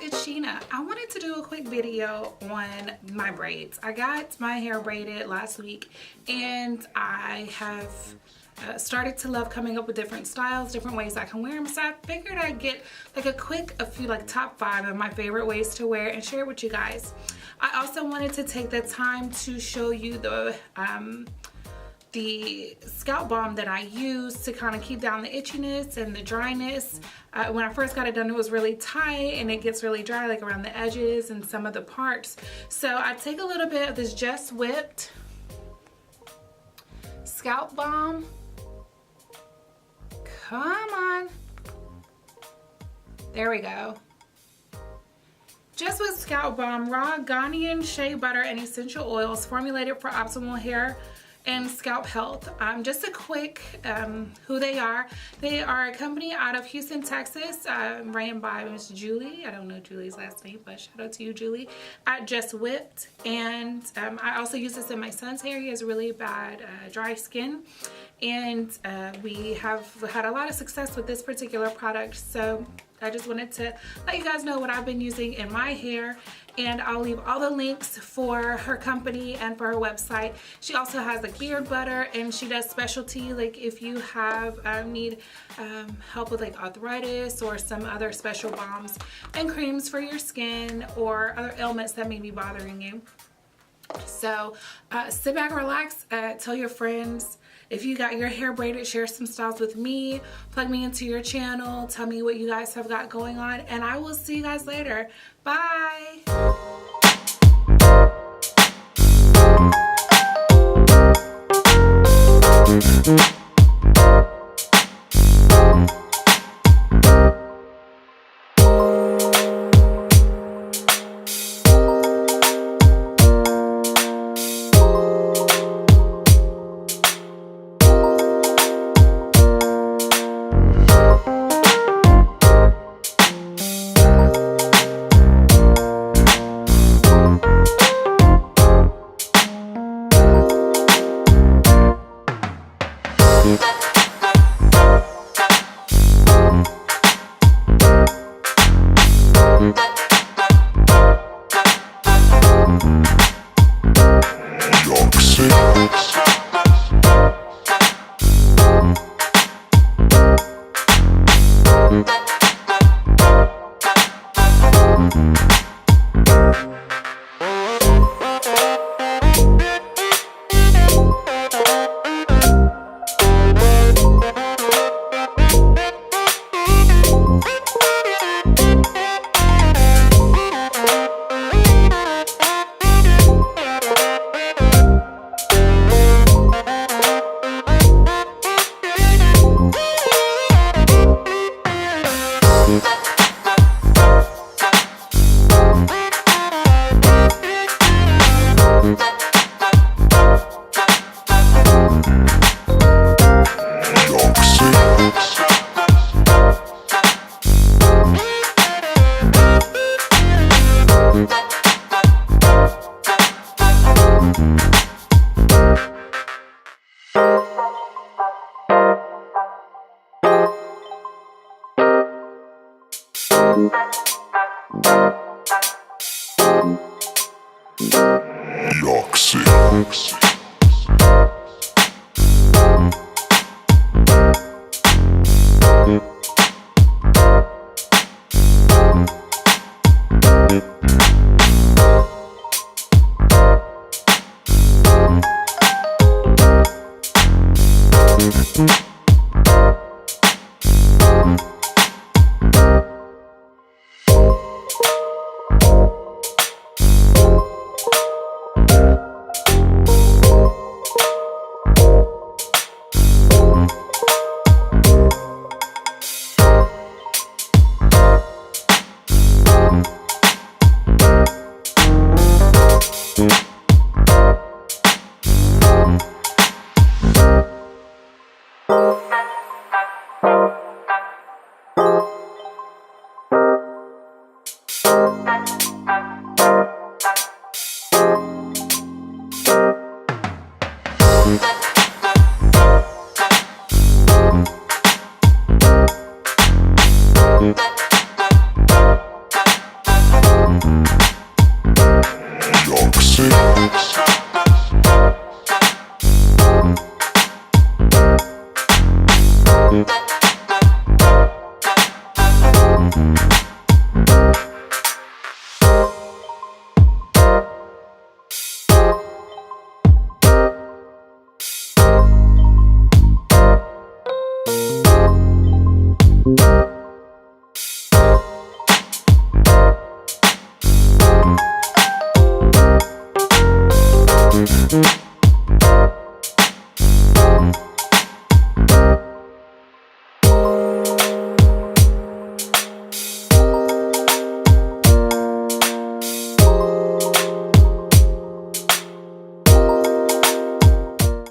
it's Sheena. I wanted to do a quick video on my braids. I got my hair braided last week and I have started to love coming up with different styles, different ways I can wear them. So I figured I'd get like a few top 5 of my favorite ways to wear and share it with you guys. I also wanted to take the time to show you the scalp balm that I use to kind of keep down the itchiness and the dryness. When I first got it done, it was really tight and it gets really dry like around the edges and some of the parts. So I take a little bit of this Just Whipped Scalp Balm. Come on. There we go. Just Whipped Scalp Balm, raw Ghanaian shea butter and essential oils formulated for optimal hair and scalp health. Just a quick who they are. They are a company out of Houston, Texas, ran by Miss Julie. I don't know Julie's last name, but shout out to you, Julie, at Just Whipped. And I also use this in my son's hair. He has really bad dry skin. And we have had a lot of success with this particular product. So I just wanted to let you guys know what I've been using in my hair, and I'll leave all the links for her company and for her website. She also has like beard butter, and she does specialty, like if you have need help with like arthritis or some other special balms and creams for your skin or other ailments that may be bothering you. So sit back, relax, tell your friends. If you got your hair braided, share some styles with me, plug me into your channel, tell me what you guys have got going on, and I will see you guys later. Bye! Yoxi.